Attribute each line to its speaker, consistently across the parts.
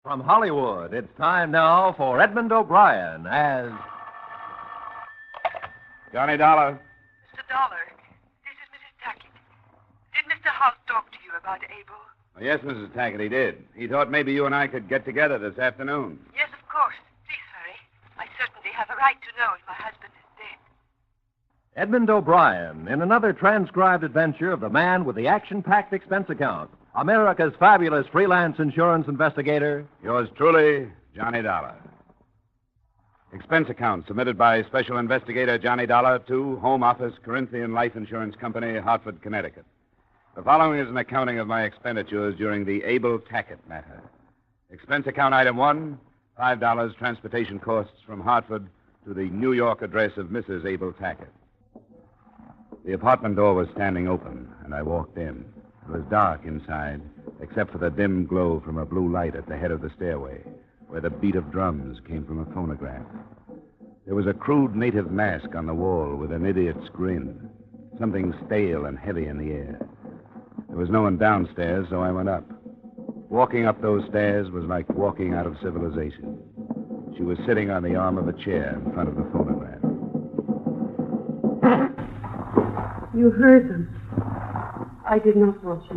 Speaker 1: From Hollywood, it's time now for Edmund O'Brien as...
Speaker 2: Johnny Dollar.
Speaker 3: Mr. Dollar, this is Mrs. Tackitt. Did Mr. House talk to you about Abel?
Speaker 2: Oh, yes, Mrs. Tackitt, he did. He thought maybe you and I could get together this afternoon.
Speaker 3: Yes, of course. Please hurry. I certainly have a right to know if my husband is dead.
Speaker 1: Edmund O'Brien in another transcribed adventure of the man with the action-packed expense account, America's fabulous freelance insurance investigator.
Speaker 2: Yours truly, Johnny Dollar. Expense account submitted by Special Investigator Johnny Dollar to Home Office, Corinthian Life Insurance Company, Hartford, Connecticut. The following is an accounting of my expenditures during the Abel Tackitt matter. Expense account item 1, $5 transportation costs from Hartford to the New York address of Mrs. Abel Tackitt. The apartment door was standing open, and I walked in. It was dark inside, except for the dim glow from a blue light at the head of the stairway, where the beat of drums came from a phonograph. There was a crude native mask on the wall with an idiot's grin, something stale and heavy in the air. There was no one downstairs, so I went up. Walking up those stairs was like walking out of civilization. She was sitting on the arm of a chair in front of the phonograph.
Speaker 4: You heard them. I did not want you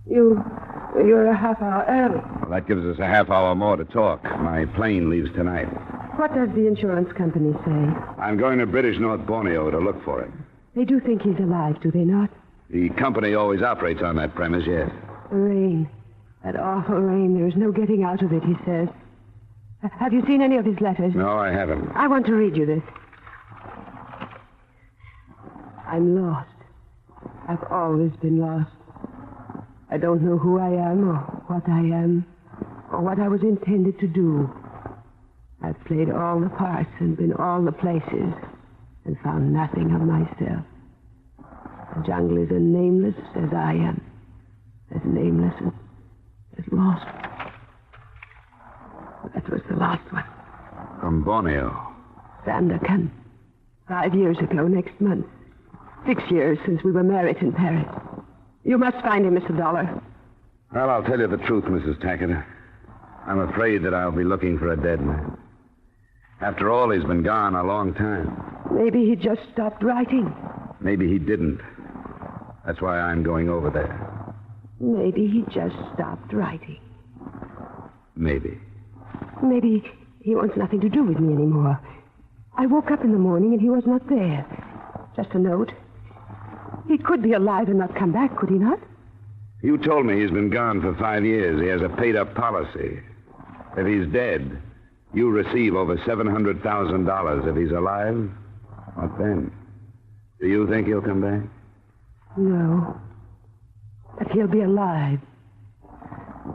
Speaker 4: to. You're a half hour early.
Speaker 2: Well, that gives us a half hour more to talk. My plane leaves tonight.
Speaker 4: What does the insurance company say?
Speaker 2: I'm going to British North Borneo to look for him.
Speaker 4: They do think he's alive, do they not?
Speaker 2: The company always operates on that premise, yes.
Speaker 4: The rain. That awful rain. There is no getting out of it, he says. Have you seen any of his letters?
Speaker 2: No, I haven't.
Speaker 4: I want to read you this. I'm lost. I've always been lost. I don't know who I am or what I am or what I was intended to do. I've played all the parts and been all the places and found nothing of myself. The jungle is as nameless as I am, as nameless and as lost. That was the last one.
Speaker 2: From Borneo.
Speaker 4: Sandakan. 5 years ago, next month. 6 years since we were married in Paris. You must find him, Mr. Dollar.
Speaker 2: Well, I'll tell you the truth, Mrs. Tackitt. I'm afraid that I'll be looking for a dead man. After all, he's been gone a long time.
Speaker 4: Maybe he just stopped writing.
Speaker 2: Maybe he didn't. That's why I'm going over there.
Speaker 4: Maybe he just stopped writing.
Speaker 2: Maybe.
Speaker 4: Maybe he wants nothing to do with me anymore. I woke up in the morning and he was not there. Just a note. He could be alive and not come back, could he not?
Speaker 2: You told me he's been gone for 5 years. He has a paid-up policy. If he's dead, you receive over $700,000. If he's alive, what then? Do you think he'll come back?
Speaker 4: No. But he'll be alive.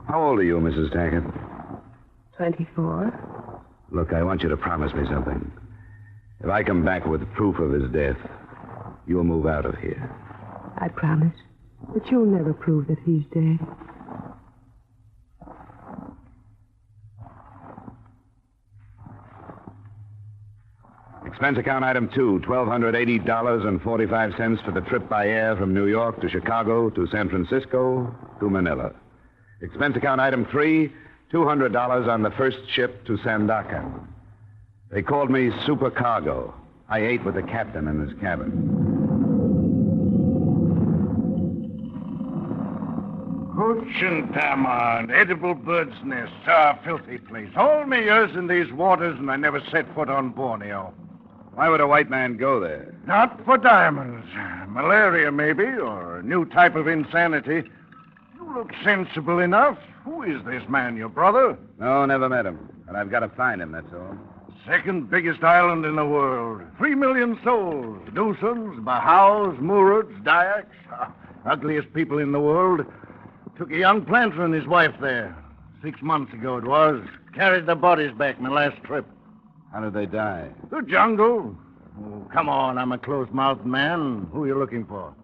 Speaker 2: How old are you, Mrs. Tackitt?
Speaker 4: 24.
Speaker 2: Look, I want you to promise me something. If I come back with proof of his death, you'll move out of here.
Speaker 4: I promise. But you'll never prove that he's dead.
Speaker 2: Expense account item 2, $1,280.45 for the trip by air from New York to Chicago to San Francisco to Manila. Expense account item 3, $200 on the first ship to Sandakan. They called me supercargo. I ate with the captain in his cabin.
Speaker 5: Hooch and Tamar, edible bird's nests, a filthy place. All my years in these waters, and I never set foot on Borneo.
Speaker 2: Why would a white man go there?
Speaker 5: Not for diamonds. Malaria, maybe, or a new type of insanity. You look sensible enough. Who is this man, your brother?
Speaker 2: No, never met him. But I've got to find him, that's all.
Speaker 5: Second biggest island in the world. 3 million souls. Dusans, Bahaus, Murids, Dayaks. Ugliest people in the world. Took a young planter and his wife there. 6 months ago it was. Carried the bodies back my last trip.
Speaker 2: How did they die?
Speaker 5: The jungle. Oh, come on, I'm a close-mouthed man. Who are you looking for?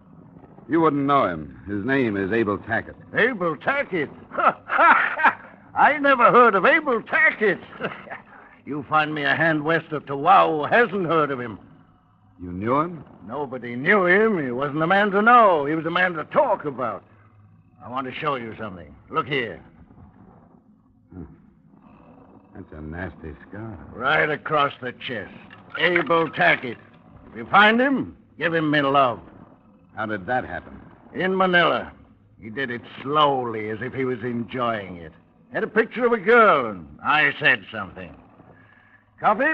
Speaker 2: You wouldn't know him. His name is Abel Tackitt.
Speaker 5: Abel Tackitt? I never heard of Abel Tackitt. You find me a hand west of Tawau who hasn't heard of him.
Speaker 2: You knew him?
Speaker 5: Nobody knew him. He wasn't a man to know. He was a man to talk about. I want to show you something. Look here.
Speaker 2: That's a nasty scar.
Speaker 5: Right across the chest. Abel Tackitt. If you find him, give him me love.
Speaker 2: How did that happen?
Speaker 5: In Manila. He did it slowly, as if he was enjoying it. Had a picture of a girl, and I said something. Coffee?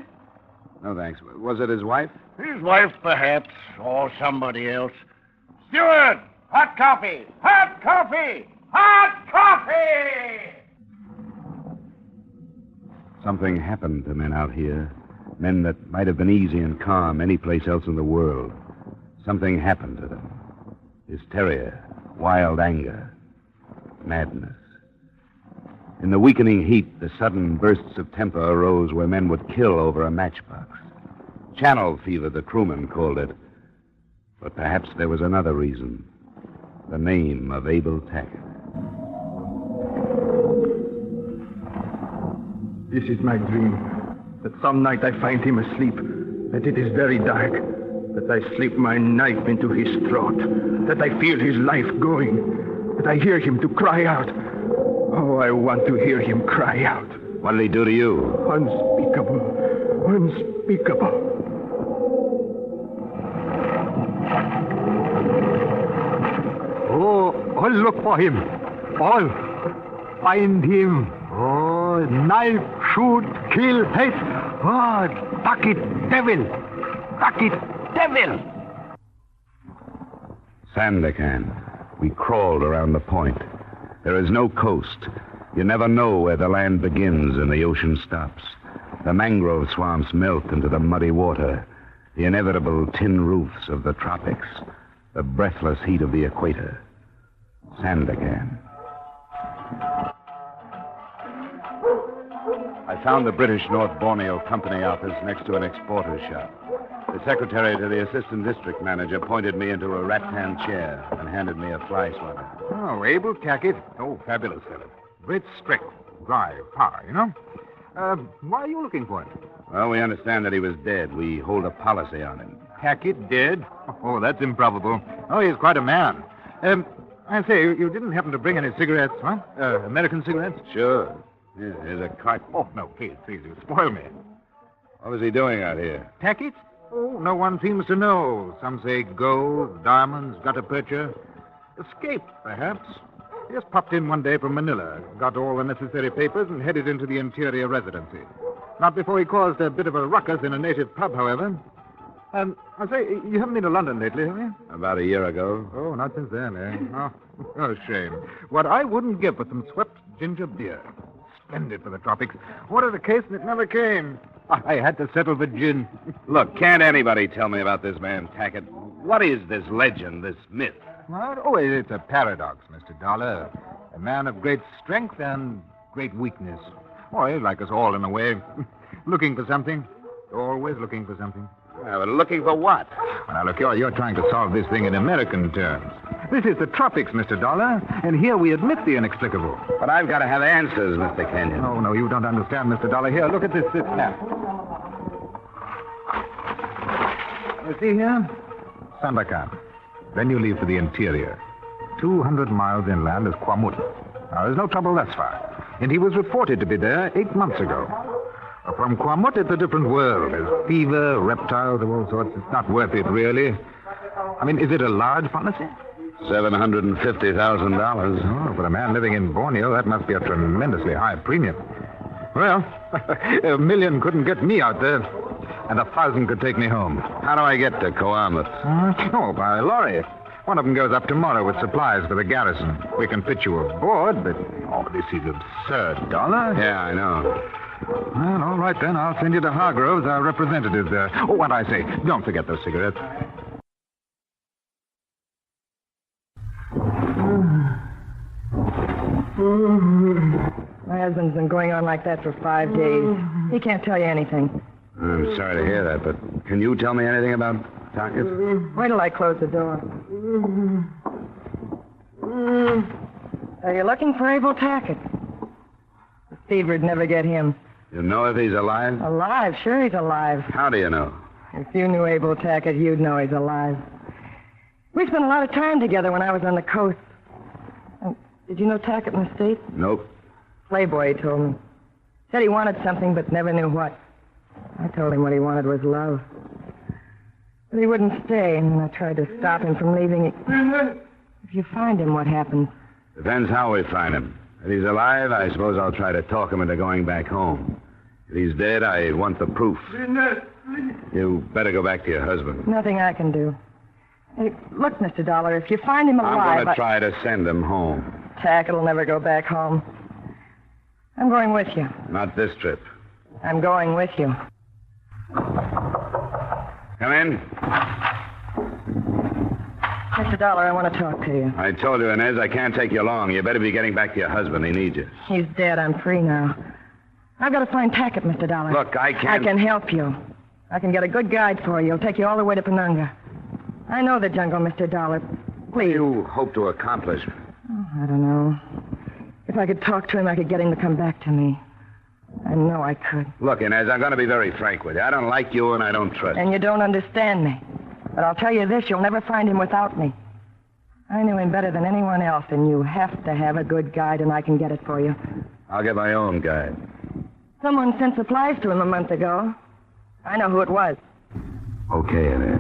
Speaker 2: No, thanks. Was it his wife?
Speaker 5: His wife, perhaps, or somebody else. Steward! Hot coffee! Hot coffee! Hot coffee!
Speaker 2: Something happened to men out here. Men that might have been easy and calm any place else in the world. Something happened to them. Hysteria, wild anger, madness. In the weakening heat, the sudden bursts of temper arose where men would kill over a matchbox. Channel fever, the crewmen called it. But perhaps there was another reason. The name of Abel Tackitt.
Speaker 6: This is my dream. That some night I find him asleep. That it is very dark. That I slip my knife into his throat. That I feel his life going. That I hear him to cry out. Oh, I want to hear him cry out.
Speaker 2: What did he do to you?
Speaker 6: Unspeakable. Unspeakable.
Speaker 7: Oh, look for him. All. Find him. Oh, knife, shoot, kill, hate. Oh, Tackitt, devil. Tackitt, devil.
Speaker 2: Sandakan. We crawled around the point. There is no coast. You never know where the land begins and the ocean stops. The mangrove swamps melt into the muddy water. The inevitable tin roofs of the tropics. The breathless heat of the equator. Sandakan. I found the British North Borneo Company office next to an exporter's shop. The secretary to the assistant district manager pointed me into a rattan chair and handed me a fly swatter.
Speaker 7: Oh, Abel Tackitt. Oh, fabulous fellow. Great strength, drive, power, you know. Why are you looking for him?
Speaker 2: Well, we understand that he was dead. We hold a policy on him.
Speaker 7: Tackitt dead? Oh, that's improbable. Oh, he's quite a man. I say, you didn't happen to bring any cigarettes, huh? American cigarettes?
Speaker 2: Sure. Yeah, here's a carton.
Speaker 7: Oh, no, please, you spoil me.
Speaker 2: What was he doing out here?
Speaker 7: Tackitt? Oh, no one seems to know. Some say gold, diamonds, gutta percha. Escape, perhaps. He just popped in one day from Manila, got all the necessary papers, and headed into the interior residency. Not before he caused a bit of a ruckus in a native pub, however. I say, you haven't been to London lately, have you?
Speaker 2: About a year ago.
Speaker 7: Oh, not since then, eh? Oh, shame. What I wouldn't give for some swept ginger beer. Splendid for the tropics. Ordered a case and it never came. I had to settle for gin.
Speaker 2: Look, can't anybody tell me about this man, Tackitt? What is this legend, this myth?
Speaker 7: What? Oh, it's a paradox, Mr. Dollar. A man of great strength and great weakness. Oh, he's like us all in a way. Looking for something. Always looking for something.
Speaker 2: Well, looking for what?
Speaker 7: Now, look, you're trying to solve this thing in American terms. This is the tropics, Mr. Dollar, and here we admit the inexplicable.
Speaker 2: But I've got to have answers, Mr. Kenyon.
Speaker 7: Oh, no, you don't understand, Mr. Dollar. Here, look at this map. You see here? Sandakan. Then you leave for the interior. 200 miles inland is Kwamut. Now, there's no trouble thus far. And he was reported to be there 8 months ago. From Kwamut, it's a different world. There's fever, reptiles of all sorts. It's not worth it, really. I mean, is it a large policy?
Speaker 2: $750,000.
Speaker 7: Oh, for a man living in Borneo, that must be a tremendously high premium. Well, $1 million couldn't get me out there, and 1,000 could take me home.
Speaker 2: How do I get to Coamus?
Speaker 7: Oh, by lorry. One of them goes up tomorrow with supplies for the garrison. We can fit you aboard, but... Oh, this is absurd, Dollar.
Speaker 2: Yeah, I know.
Speaker 7: Well, all right, then. I'll send you to Hargroves, our representative there. Oh, what I say, don't forget those cigarettes.
Speaker 8: My husband's been going on like that for 5 days. He can't tell you anything.
Speaker 2: I'm sorry to hear that, but can you tell me anything about Tackitt?
Speaker 8: Wait till I close the door. Are you looking for Abel Tackitt? The fever'd never get him.
Speaker 2: You know if he's alive?
Speaker 8: Alive? Sure he's alive.
Speaker 2: How do you know?
Speaker 8: If you knew Abel Tackitt, you'd know he's alive. We spent a lot of time together when I was on the coast. Did you know Tackitt in the States?
Speaker 2: Nope.
Speaker 8: Playboy, he told me. Said he wanted something, but never knew what. I told him what he wanted was love. But he wouldn't stay, and I tried to stop him from leaving. If you find him, what happens?
Speaker 2: Depends how we find him. If he's alive, I suppose I'll try to talk him into going back home. If he's dead, I want the proof. You better go back to your husband.
Speaker 8: Nothing I can do. Hey, look, Mr. Dollar, if you find him alive...
Speaker 2: I'm going to try to send him home.
Speaker 8: Tackitt will never go back home. I'm going with you.
Speaker 2: Not this trip.
Speaker 8: I'm going with you.
Speaker 2: Come in.
Speaker 8: Mr. Dollar, I want to talk to you.
Speaker 2: I told you, Inez, I can't take you long. You better be getting back to your husband. He needs you.
Speaker 8: He's dead. I'm free now. I've got to find Tackitt, Mr. Dollar.
Speaker 2: Look, I can't...
Speaker 8: I can help you. I can get a good guide for you. He'll take you all the way to Penunga. I know the jungle, Mr. Dollar. Please.
Speaker 2: What do you hope to accomplish?
Speaker 8: Oh, I don't know. If I could talk to him, I could get him to come back to me. I know I could.
Speaker 2: Look, Inez, I'm going to be very frank with you. I don't like you and I don't trust you.
Speaker 8: And you don't understand me. But I'll tell you this, you'll never find him without me. I knew him better than anyone else, and you have to have a good guide, and I can get it for you.
Speaker 2: I'll get my own guide.
Speaker 8: Someone sent supplies to him a month ago. I know who it was.
Speaker 2: Okay, Inez.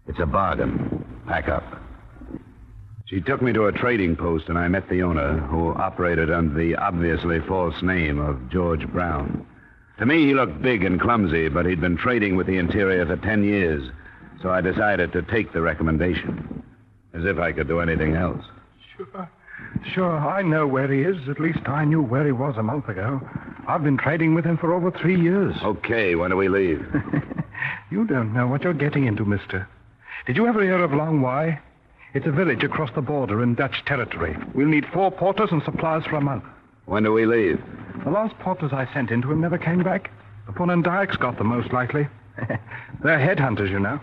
Speaker 2: It's a bargain. Pack up. She took me to a trading post, and I met the owner, who operated under the obviously false name of George Brown. To me, he looked big and clumsy, but he'd been trading with the interior for 10 years, so I decided to take the recommendation. As if I could do anything else.
Speaker 6: Sure, I know where he is. At least I knew where he was a month ago. I've been trading with him for over 3 years.
Speaker 2: Okay, when do we leave?
Speaker 6: You don't know what you're getting into, mister. Did you ever hear of Waned? It's a village across the border in Dutch territory. We'll need 4 porters and supplies for a month.
Speaker 2: When do we leave?
Speaker 6: The last porters I sent into him never came back. The Punandayaks got them, most likely. They're headhunters, you know.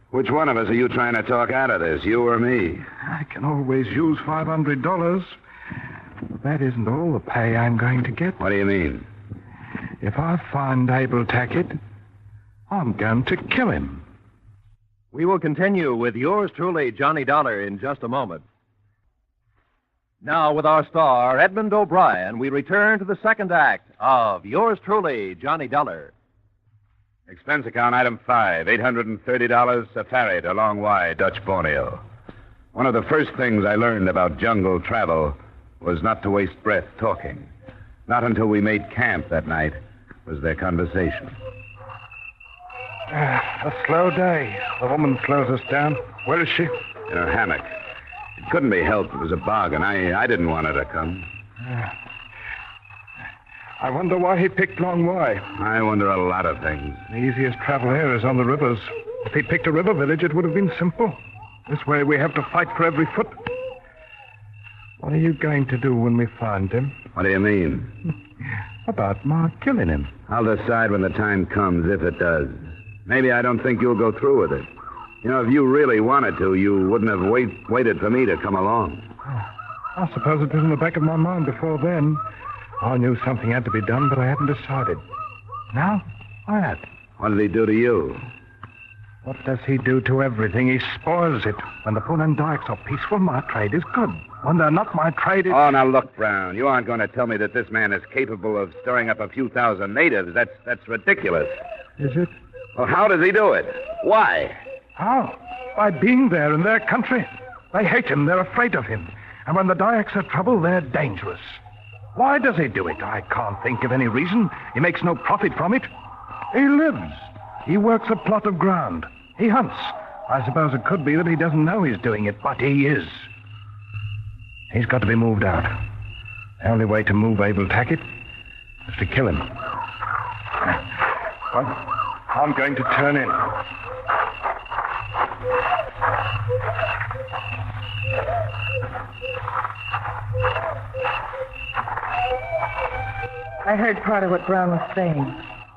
Speaker 2: Which one of us are you trying to talk out of this, you or me?
Speaker 6: I can always use $500. That isn't all the pay I'm going to get.
Speaker 2: What do you mean?
Speaker 6: If I find Abel Tackitt, I'm going to kill him.
Speaker 1: We will continue with yours truly, Johnny Dollar, in just a moment. Now, with our star, Edmund O'Brien, we return to the second act of yours truly, Johnny Dollar.
Speaker 2: Expense account item 5, $830, safari to Long Y, Dutch Borneo. One of the first things I learned about jungle travel was not to waste breath talking. Not until we made camp that night was there conversation.
Speaker 6: A slow day. The woman slows us down. Where is she?
Speaker 2: In her hammock. It couldn't be helped. It was a bargain. I didn't want her to come.
Speaker 6: I wonder why he picked Long Y.
Speaker 2: I wonder a lot of things.
Speaker 6: The easiest travel here is on the rivers. If he picked a river village, it would have been simple. This way we have to fight for every foot. What are you going to do when we find him?
Speaker 2: What do you mean?
Speaker 6: About my killing him.
Speaker 2: I'll decide when the time comes, if it does. Maybe I don't think you'll go through with it. You know, if you really wanted to, you wouldn't have waited for me to come along.
Speaker 6: I suppose it was in the back of my mind before then. I knew something had to be done, but I hadn't decided. Now, I had.
Speaker 2: What did he do to you?
Speaker 6: What does he do to everything? He spoils it. When the Punandayaks are peaceful, my trade is good. When they're not, my trade is...
Speaker 2: Oh, now look, Brown. You aren't going to tell me that this man is capable of stirring up a few thousand natives. That's ridiculous.
Speaker 6: Is it?
Speaker 2: Well, how does he do it? Why?
Speaker 6: How? By being there in their country. They hate him. They're afraid of him. And when the Dayaks are trouble, they're dangerous. Why does he do it? I can't think of any reason. He makes no profit from it. He lives. He works a plot of ground. He hunts. I suppose it could be that he doesn't know he's doing it, but he is. He's got to be moved out. The only way to move Abel Tackitt is to kill him. Well, I'm going to turn in.
Speaker 8: I heard part of what Brown was saying.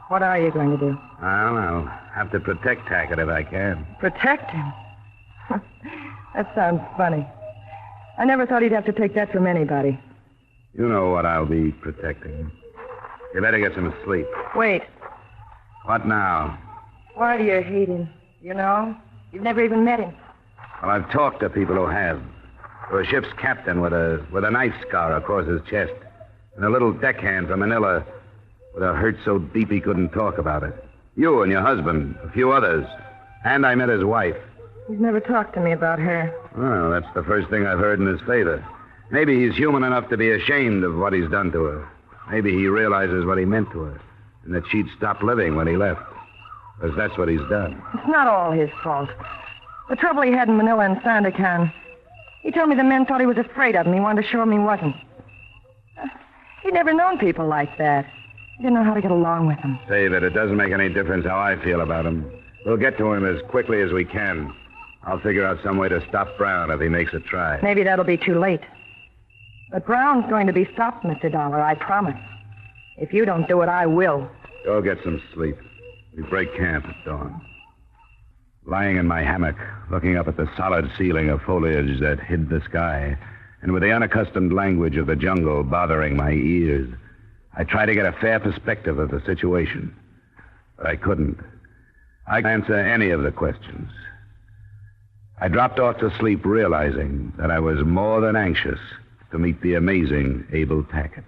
Speaker 8: What are you going to do?
Speaker 2: I'll have to protect Tackitt if I can.
Speaker 8: Protect him? That sounds funny. I never thought he'd have to take that from anybody.
Speaker 2: You know what I'll be protecting. You better get some sleep.
Speaker 8: Wait.
Speaker 2: What now?
Speaker 8: Why do you hate him? You know? You've never even met him.
Speaker 2: Well, I've talked to people who have. To a ship's captain with a knife scar across his chest. And a little deckhand from Manila with a hurt so deep he couldn't talk about it. You and your husband, a few others. And I met his wife.
Speaker 8: He's never talked to me about her.
Speaker 2: Well, that's the first thing I've heard in his favor. Maybe he's human enough to be ashamed of what he's done to her. Maybe he realizes what he meant to her, and that she'd stop living when he left. Because that's what he's done.
Speaker 8: It's not all his fault. The trouble he had in Manila and Sandakan. He told me the men thought he was afraid of him. He wanted to show him he wasn't. He'd never known people like that. He didn't know how to get along with them.
Speaker 2: Say that it doesn't make any difference how I feel about him. We'll get to him as quickly as we can. I'll figure out some way to stop Brown if he makes a try.
Speaker 8: Maybe that'll be too late. But Brown's going to be stopped, Mr. Dollar, I promise. If you don't do it, I will.
Speaker 2: Go get some sleep. We break camp at dawn. Lying in my hammock, looking up at the solid ceiling of foliage that hid the sky, and with the unaccustomed language of the jungle bothering my ears, I tried to get a fair perspective of the situation. But I couldn't. I couldn't answer any of the questions. I dropped off to sleep realizing that I was more than anxious to meet the amazing Abel Tackitt.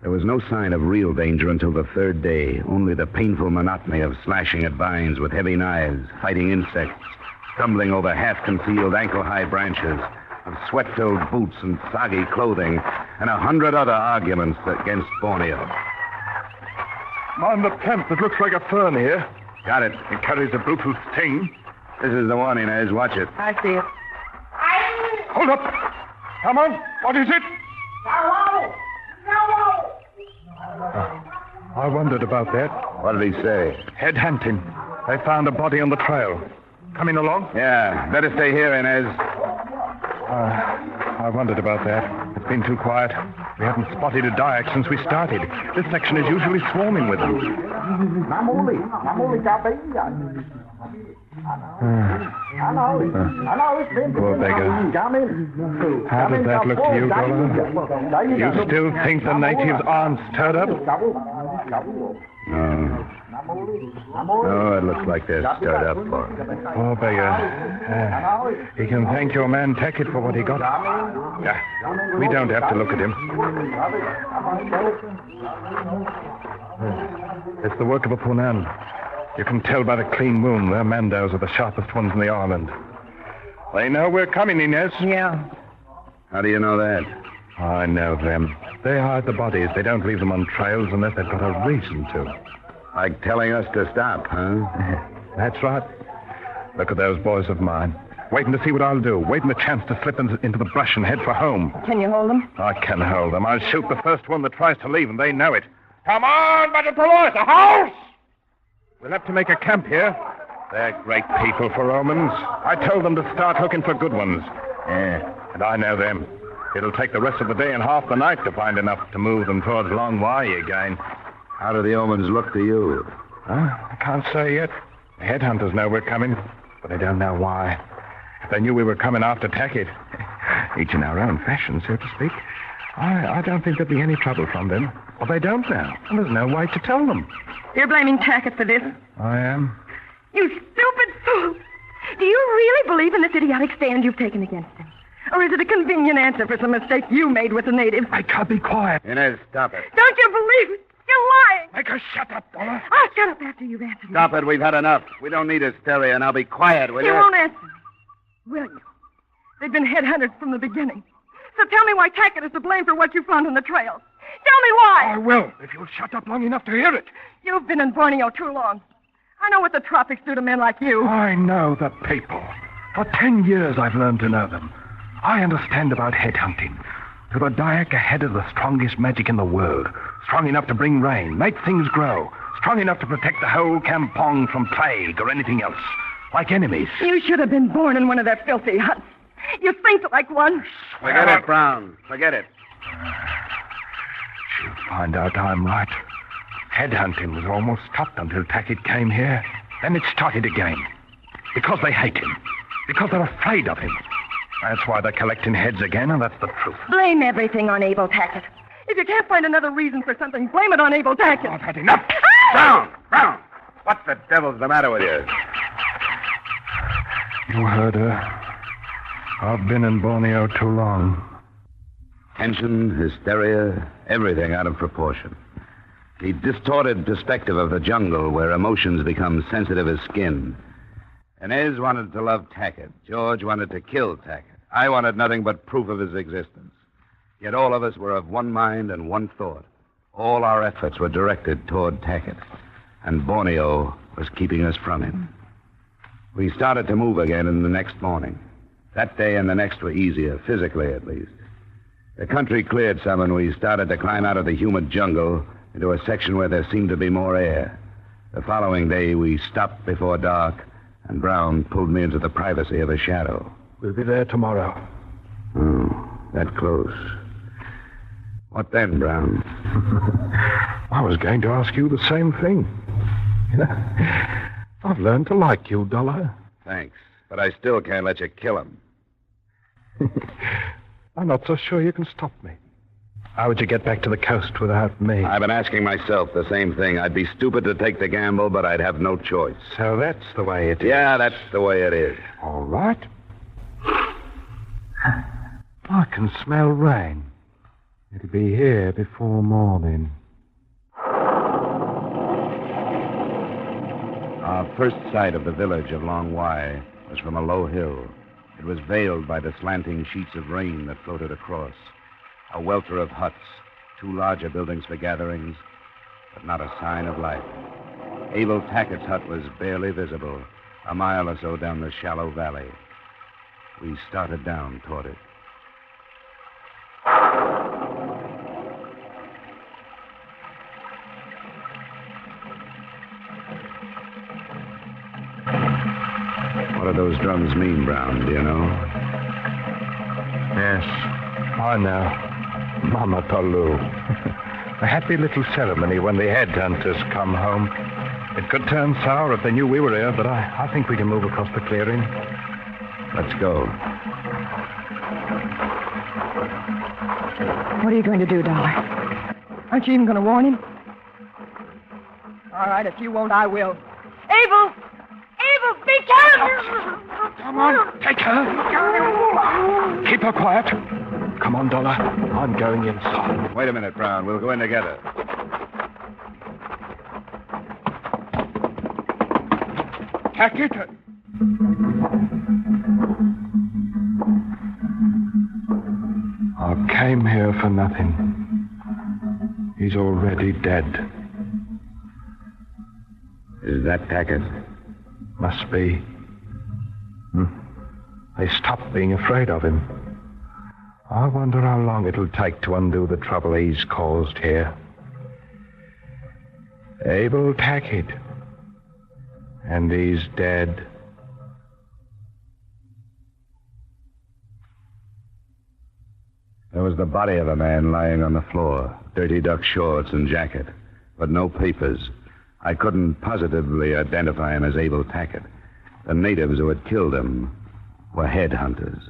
Speaker 2: There was no sign of real danger until the third day, only the painful monotony of slashing at vines with heavy knives, fighting insects, stumbling over half-concealed ankle-high branches, of sweat-filled boots and soggy clothing, and 100 other arguments against Borneo.
Speaker 6: On the plant that looks like a fern here.
Speaker 2: Got it.
Speaker 6: It carries a brutal sting.
Speaker 2: This is the one, Inez. Watch it.
Speaker 8: I see it.
Speaker 6: Hold up. Come on. What is it? I wondered about that.
Speaker 2: What did he say?
Speaker 6: Head hunting. They found a body on the trail. Coming along?
Speaker 2: Yeah. Better stay here, Inez.
Speaker 6: I wondered about that. It's been too quiet. We haven't spotted a Dayak since we started. This section is usually swarming with them. Poor beggar. How does that look to you, Dollar? You still think the natives aren't stirred up?
Speaker 2: No. No, it looks like they're stirred up for him.
Speaker 6: Poor beggar. He can thank your man Tackitt for what he got. Yeah, we don't have to look at him. It's the work of a Punan. You can tell by the clean wound their Mandos are the sharpest ones in the island. They know we're coming, Inez.
Speaker 8: Yeah.
Speaker 2: How do you know that?
Speaker 6: I know them. They hide the bodies. They don't leave them on trails unless they've got a reason to.
Speaker 2: Like telling us to stop, huh?
Speaker 6: That's right. Look at those boys of mine. Waiting to see what I'll do. Waiting the chance to slip into the brush and head for home.
Speaker 8: Can you hold them?
Speaker 6: I can hold them. I'll shoot the first one that tries to leave, and they know it. Come on, Butterfly, the house! We'll have to make a camp here. They're great people for Romans. I told them to start looking for good ones. Yeah, and I know them. It'll take the rest of the day and half the night to find enough to move them towards Long Wai again.
Speaker 2: How do the omens look to you?
Speaker 6: I can't say yet. The headhunters know we're coming, but they don't know why. If they knew we were coming after Tackitt, each in our own fashion, so to speak, I don't think there'd be any trouble from them. Well, they don't know, and there's no way to tell them.
Speaker 8: You're blaming Tackitt for this?
Speaker 6: I am.
Speaker 3: You stupid fool! Do you really believe in this idiotic stand you've taken against him? Or is it a convenient answer for some mistake you made with the natives?
Speaker 6: I can't be quiet.
Speaker 2: Inez, stop it.
Speaker 3: Don't you believe it? You're lying!
Speaker 6: Make her shut up, Dollar.
Speaker 3: I'll shut up after you've answered me.
Speaker 2: Stop it. We've had enough. We don't need hysteria. Now be quiet, will you?
Speaker 3: You won't answer me, will you? They've been headhunters from the beginning. So tell me why Tackitt is to blame for what you found on the trail. Tell me why!
Speaker 6: I will, if you'll shut up long enough to hear it.
Speaker 3: You've been in Borneo too long. I know what the tropics do to men like you.
Speaker 6: I know the people. For 10 years I've learned to know them. I understand about headhunting. To the Dayak ahead of the strongest magic in the world. Strong enough to bring rain, make things grow. Strong enough to protect the whole kampong from plague or anything else. Like enemies.
Speaker 3: You should have been born in one of their filthy huts. You think like one.
Speaker 2: Forget it, Brown. Forget it.
Speaker 6: She'll find out I'm right. Headhunting was almost stopped until Tackitt came here. Then it started again. Because they hate him. Because they're afraid of him. That's why they're collecting heads again, and that's the truth.
Speaker 3: Blame everything on Abel Tackitt. If you can't find another reason for something, blame it on Abel Tackitt.
Speaker 6: I've had enough.
Speaker 2: Brown! What the devil's the matter with you?
Speaker 6: You heard her. I've been in Borneo too long.
Speaker 2: Tension, hysteria, everything out of proportion. The distorted perspective of the jungle where emotions become sensitive as skin. Inez wanted to love Tackitt. George wanted to kill Tackitt. I wanted nothing but proof of his existence. Yet all of us were of one mind and one thought. All our efforts were directed toward Tackitt, and Borneo was keeping us from him. We started to move again in the next morning. That day and the next were easier, physically at least. The country cleared some, and we started to climb out of the humid jungle into a section where there seemed to be more air. The following day, we stopped before dark, and Brown pulled me into the privacy of a shadow.
Speaker 6: We'll be there tomorrow.
Speaker 2: Oh, that close. What then, Brown?
Speaker 6: I was going to ask you the same thing. You know, I've learned to like you, Dollar.
Speaker 2: Thanks, but I still can't let you kill him.
Speaker 6: I'm not so sure you can stop me. How would you get back to the coast without me?
Speaker 2: I've been asking myself the same thing. I'd be stupid to take the gamble, but I'd have no choice.
Speaker 6: So that's the way it is.
Speaker 2: Yeah, that's the way it is.
Speaker 6: All right. I can smell rain. It'll be here before morning.
Speaker 2: Our first sight of the village of Long Wai was from a low hill. It was veiled by the slanting sheets of rain that floated across. A welter of huts, 2 larger buildings for gatherings, but not a sign of life. Abel Tackitt's hut was barely visible, a mile or so down the shallow valley. We started down toward it. What do those drums mean, Brown? Do you know?
Speaker 6: Yes, I know. Mama Tolu. A happy little ceremony when the headhunters come home. It could turn sour if they knew we were here, but I think we can move across the clearing.
Speaker 2: Let's go.
Speaker 8: What are you going to do, Dolly? Aren't you even going to warn him? All right, if you won't, I will. Abel! Abel, be careful!
Speaker 6: Come on, take her. Keep her quiet. Come on, Dollar. I'm going inside.
Speaker 2: Wait a minute, Brown. We'll go in together.
Speaker 6: Tackitt. I came here for nothing. He's already dead.
Speaker 2: Is that Tackitt?
Speaker 6: Must be. They stopped being afraid of him. I wonder how long it'll take to undo the trouble he's caused here. Abel Tackitt. And he's dead.
Speaker 2: There was the body of a man lying on the floor, dirty duck shorts and jacket, but no papers. I couldn't positively identify him as Abel Tackitt. The natives who had killed him were headhunters.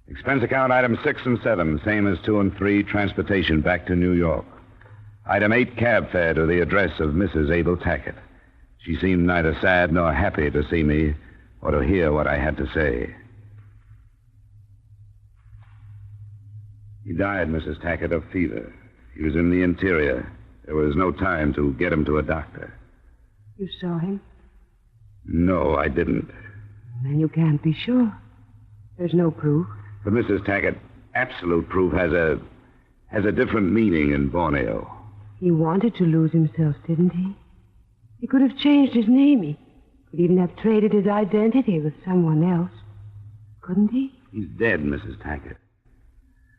Speaker 2: Expense account item 6 and 7, same as 2 and 3, transportation back to New York. Item 8, cab fare to the address of Mrs. Abel Tackitt. She seemed neither sad nor happy to see me or to hear what I had to say. He died, Mrs. Tackitt, of fever. He was in the interior. There was no time to get him to a doctor.
Speaker 4: You saw him?
Speaker 2: No, I didn't.
Speaker 4: Then you can't be sure. There's no proof.
Speaker 2: But, Mrs. Tackitt, absolute proof has a different meaning in Borneo.
Speaker 4: He wanted to lose himself, didn't he? He could have changed his name. He could even have traded his identity with someone else. Couldn't he?
Speaker 2: He's dead, Mrs. Tackitt.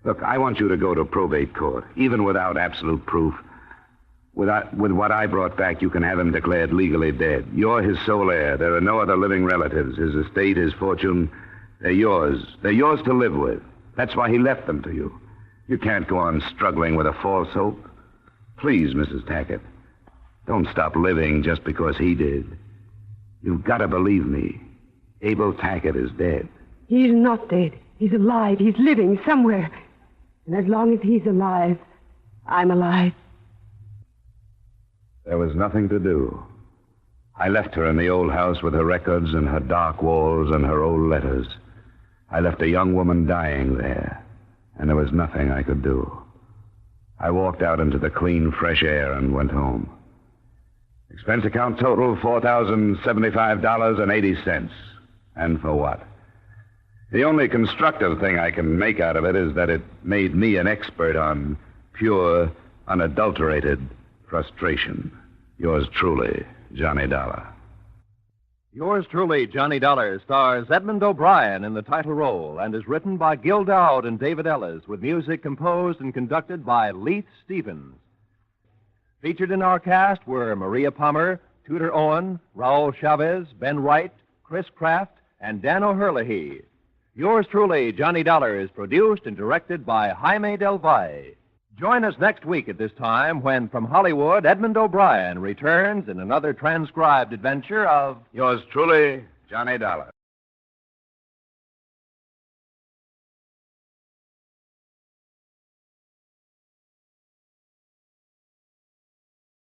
Speaker 2: Look, I want you to go to probate court, even without absolute proof. With what I brought back, you can have him declared legally dead. You're his sole heir. There are no other living relatives. His estate, his fortune, they're yours. They're yours to live with. That's why he left them to you. You can't go on struggling with a false hope. Please, Mrs. Tackitt, don't stop living just because he did. You've got to believe me. Abel Tackitt is dead.
Speaker 4: He's not dead. He's alive. He's living somewhere. And as long as he's alive, I'm alive.
Speaker 2: There was nothing to do. I left her in the old house with her records and her dark walls and her old letters. I left a young woman dying there, and there was nothing I could do. I walked out into the clean, fresh air and went home. Expense account total, $4,075.80. And for what? The only constructive thing I can make out of it is that it made me an expert on pure, unadulterated frustration. Yours truly, Johnny Dollar.
Speaker 1: Yours truly, Johnny Dollar, stars Edmund O'Brien in the title role and is written by Gil Dowd and David Ellis, with music composed and conducted by Leith Stevens. Featured in our cast were Maria Palmer, Tudor Owen, Raul Chavez, Ben Wright, Chris Kraft, and Dan O'Herlihy. Yours truly, Johnny Dollar, is produced and directed by Jaime Del Valle. Join us next week at this time when, from Hollywood, Edmund O'Brien returns in another transcribed adventure of...
Speaker 2: Yours truly, Johnny Dollar.